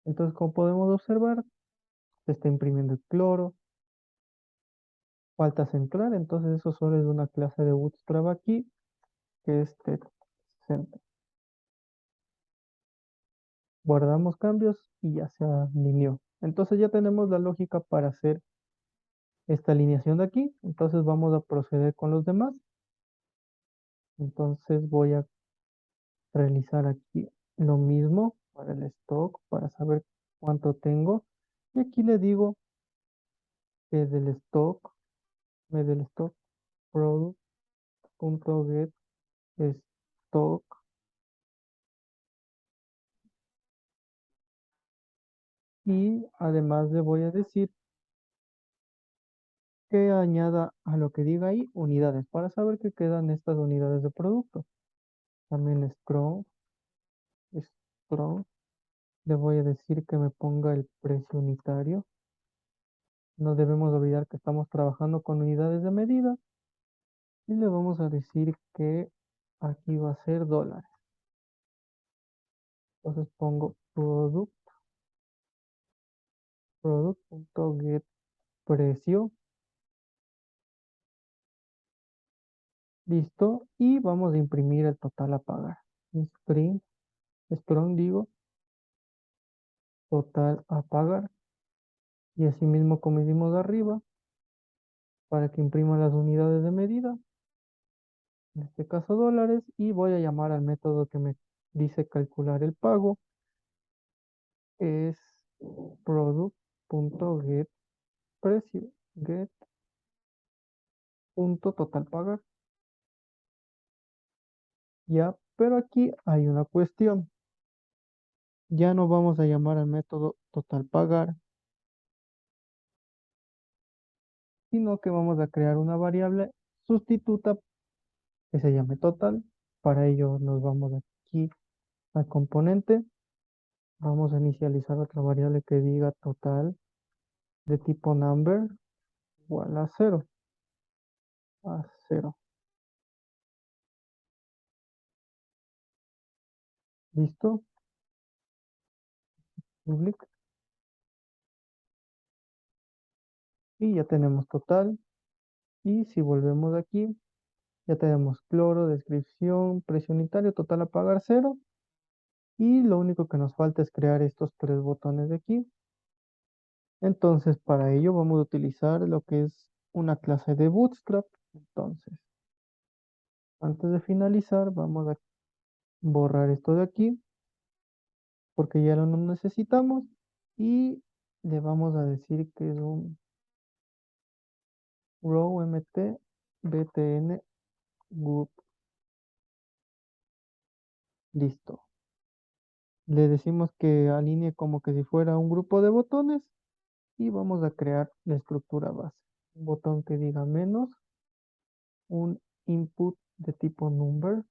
Entonces, como podemos observar, se está imprimiendo el cloro, falta centrar, entonces eso solo es una clase de Bootstrap aquí, que es textCenter. Guardamos cambios y ya se alineó. Entonces ya tenemos la lógica para hacer esta alineación de aquí. Entonces vamos a proceder con los demás. Entonces voy a realizar aquí lo mismo para el stock, para saber cuánto tengo. Y aquí le digo que del stock product.get stock. Y además le voy a decir que añada a lo que diga ahí unidades para saber que quedan estas unidades de producto. También strong, le voy a decir que me ponga el precio unitario. No debemos olvidar que estamos trabajando con unidades de medida y le vamos a decir que aquí va a ser dólares. Entonces pongo product.get precio. Listo. Y vamos a imprimir el total a pagar. Strong digo, total a pagar. Y así mismo como hicimos arriba, para que imprima las unidades de medida, en este caso dólares, y voy a llamar al método que me dice calcular el pago, es product.get precio, get punto total pagar. Ya, pero aquí hay una cuestión. Ya no vamos a llamar al método total pagar, sino que vamos a crear una variable sustituta que se llame total. Para ello nos vamos aquí al componente. Vamos a inicializar otra variable que diga total de tipo number igual a 0. A 0. ¿Listo? Public. Y ya tenemos total. Y si volvemos aquí, ya tenemos cloro, descripción, precio unitario, total a pagar 0. Y lo único que nos falta es crear estos 3 botones de aquí. Entonces, para ello vamos a utilizar lo que es una clase de Bootstrap. Entonces, antes de finalizar, vamos a borrar esto de aquí. porque ya lo necesitamos y le vamos a decir que es un row mt btn group. Listo. Le decimos que alinee como que si fuera un grupo de botones y vamos a crear la estructura base. Un botón que diga menos, un input de tipo number,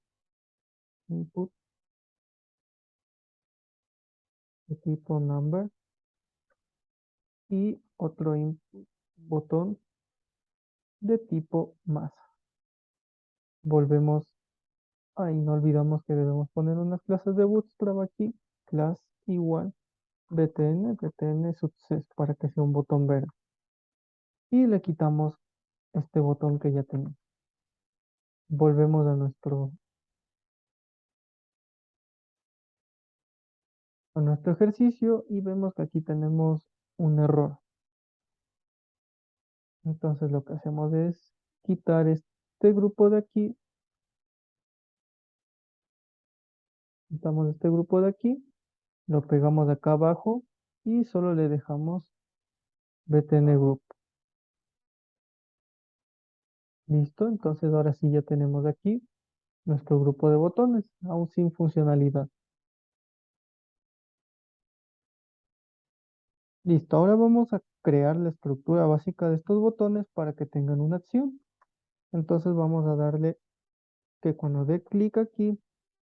input de tipo number y otro input botón de tipo más. Volvemos ahí, no olvidamos que debemos poner unas clases de Bootstrap aquí, class igual btn success para que sea un botón verde. Y le quitamos este botón que ya tenemos. Volvemos a nuestro ejercicio y vemos que aquí tenemos un error. Entonces lo que hacemos es quitar este grupo de aquí, quitamos este grupo de aquí, lo pegamos acá abajo y solo le dejamos btn group. Listo, entonces ahora sí ya tenemos aquí nuestro grupo de botones, aún sin funcionalidad. Listo, ahora vamos a crear la estructura básica de estos botones para que tengan una acción. Entonces vamos a darle que cuando dé clic aquí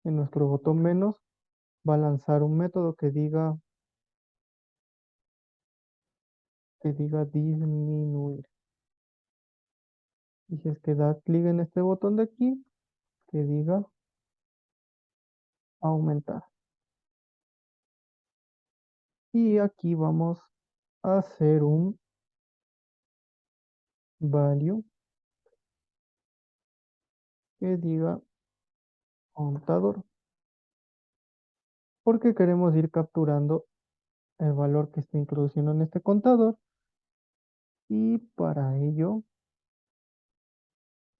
en nuestro botón menos, va a lanzar un método que diga disminuir. Y si es que da clic en este botón de aquí, que diga aumentar. Y aquí vamos a hacer un value que diga contador, porque queremos ir capturando el valor que está introduciendo en este contador. Y para ello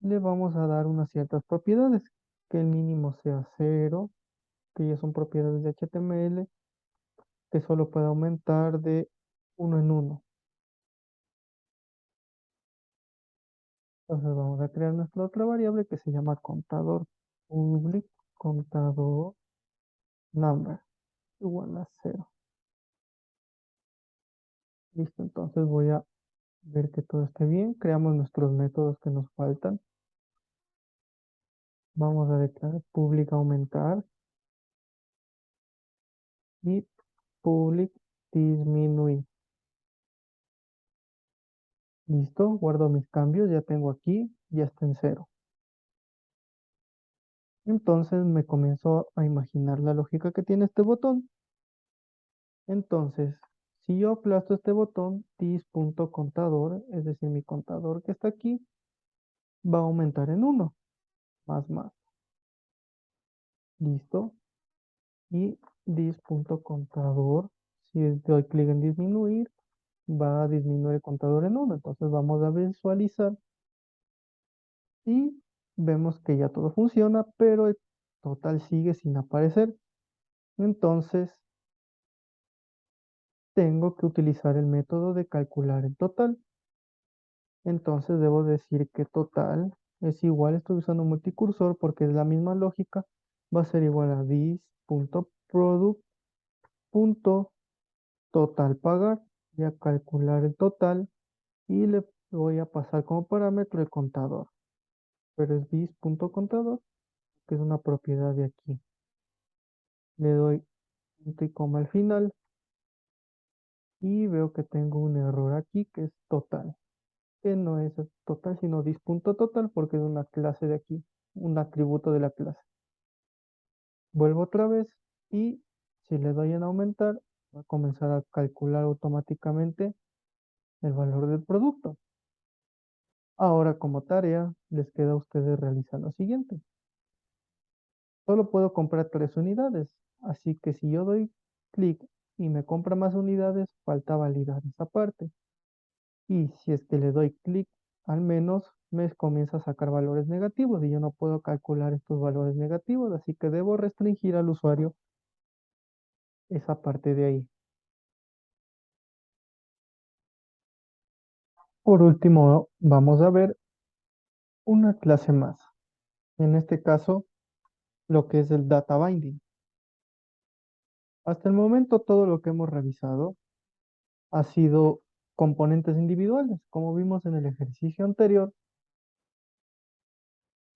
le vamos a dar unas ciertas propiedades, que el mínimo sea 0, que ya son propiedades de HTML, que solo puede aumentar de uno en uno. Entonces vamos a crear nuestra otra variable que se llama contador public contador number igual a 0. Listo, entonces voy a ver que todo esté bien. Creamos nuestros métodos que nos faltan. Vamos a declarar public aumentar y public disminuir. Listo, guardo mis cambios, ya tengo aquí, ya está en 0. Entonces me comienzo a imaginar la lógica que tiene este botón. Entonces, si yo aplasto este botón, dis.contador, es decir, mi contador que está aquí, va a aumentar en 1, más. Listo. Y dis.contador, si doy clic en disminuir, va a disminuir el contador en 1. Entonces vamos a visualizar y vemos que ya todo funciona, pero el total sigue sin aparecer. Entonces tengo que utilizar el método de calcular el total. Entonces debo decir que total es igual, estoy usando multicursor porque es la misma lógica, va a ser igual a this.product.total pagar. Voy a calcular el total y le voy a pasar como parámetro el contador, pero es this.contador, que es una propiedad de aquí. Le doy punto y coma al final y veo que tengo un error aquí que es total, que no es total sino dis.total porque es una clase de aquí, un atributo de la clase. Vuelvo otra vez y si le doy en aumentar, va a comenzar a calcular automáticamente el valor del producto. Ahora como tarea les queda a ustedes realizar lo siguiente. Solo puedo comprar 3 unidades, así que si yo doy clic y me compra más unidades, falta validar esa parte. Y si es que le doy clic, al menos me comienza a sacar valores negativos y yo no puedo calcular estos valores negativos, así que debo restringir al usuario esa parte de ahí. Por último, vamos a ver una clase más. En este caso, lo que es el data binding. Hasta el momento, todo lo que hemos revisado ha sido componentes individuales, como vimos en el ejercicio anterior,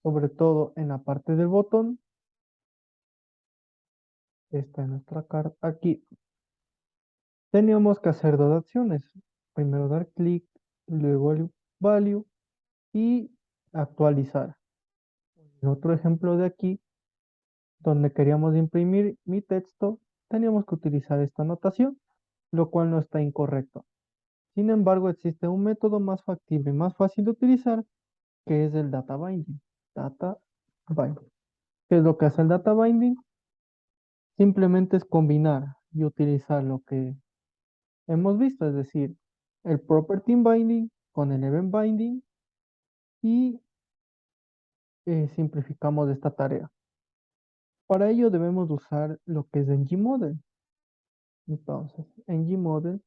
sobre todo en la parte del botón. Está en nuestra carta aquí. Teníamos que hacer dos acciones. Primero dar clic, luego el value y actualizar. En otro ejemplo de aquí, donde queríamos imprimir mi texto, teníamos que utilizar esta notación, lo cual no está incorrecto. Sin embargo, existe un método más factible y más fácil de utilizar, que es el data binding. Data binding. ¿Qué es lo que hace el data binding? Simplemente es combinar y utilizar lo que hemos visto, es decir, el property binding con el event binding y simplificamos esta tarea. Para ello debemos usar lo que es ngModel. Entonces, ngModel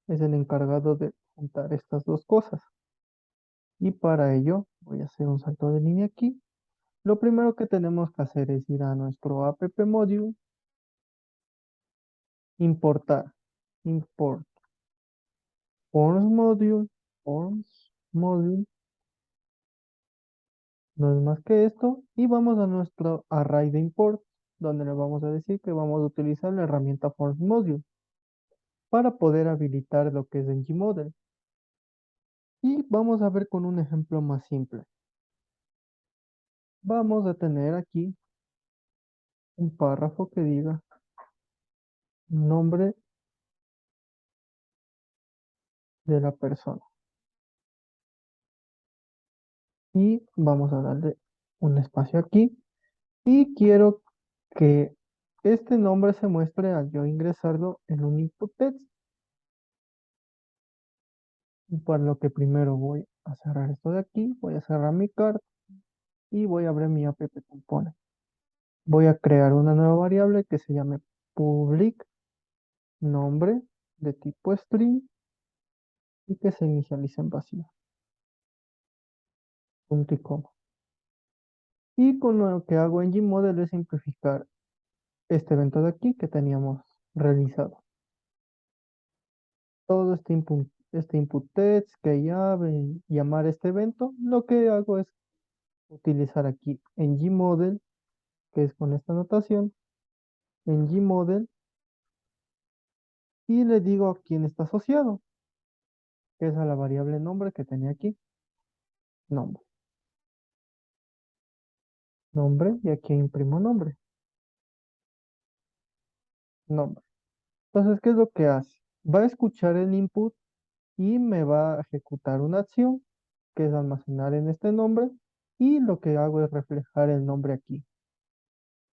es el encargado de juntar estas dos cosas. Y para ello voy a hacer un salto de línea aquí. Lo primero que tenemos que hacer es ir a nuestro app module, importar, import forms module, no es más que esto, y vamos a nuestro array de import, donde le vamos a decir que vamos a utilizar la herramienta forms module para poder habilitar lo que es ngModel. Y vamos a ver con un ejemplo más simple. Vamos a tener aquí un párrafo que diga nombre de la persona. Y vamos a darle un espacio aquí. Y quiero que este nombre se muestre al yo ingresarlo en un input text. Y para lo que primero voy a cerrar esto de aquí, voy a cerrar mi cart y voy a abrir mi app component. Voy a crear una nueva variable que se llame public nombre de tipo string y que se inicialice en vacío. Punto y coma. Y con lo que hago en Gmodel es simplificar este evento de aquí que teníamos realizado. Todo este input text que llave, llamar este evento, lo que hago es utilizar aquí en Gmodel, que es con esta notación, en Gmodel, y le digo a quién está asociado, que es a la variable nombre que tenía aquí, nombre, nombre, y aquí imprimo nombre, nombre. Entonces, ¿qué es lo que hace? Va a escuchar el input y me va a ejecutar una acción que es almacenar en este nombre y lo que hago es reflejar el nombre aquí.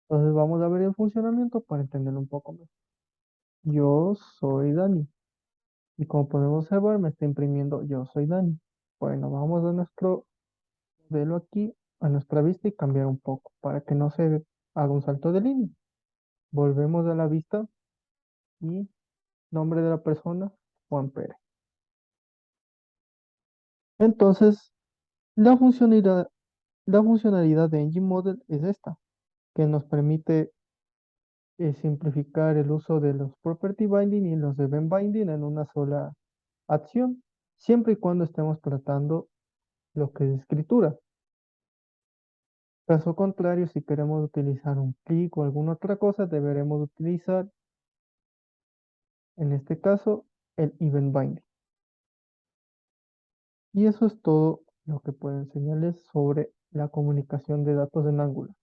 Entonces vamos a ver el funcionamiento para entenderlo un poco más. Yo soy Dani y como podemos observar me está imprimiendo yo soy Dani. Bueno, vamos a nuestro modelo aquí, a nuestra vista y cambiar un poco para que no se haga un salto de línea. Volvemos a la vista y nombre de la persona, Juan Pérez. Entonces, la funcionalidad, la funcionalidad de Engine Model es esta, que nos permite simplificar el uso de los property binding y los event binding en una sola acción, siempre y cuando estemos tratando lo que es escritura. Caso contrario, si queremos utilizar un clic o alguna otra cosa, deberemos utilizar, en este caso, el event binding. Y eso es todo lo que puedo enseñarles sobre la comunicación de datos en Angular.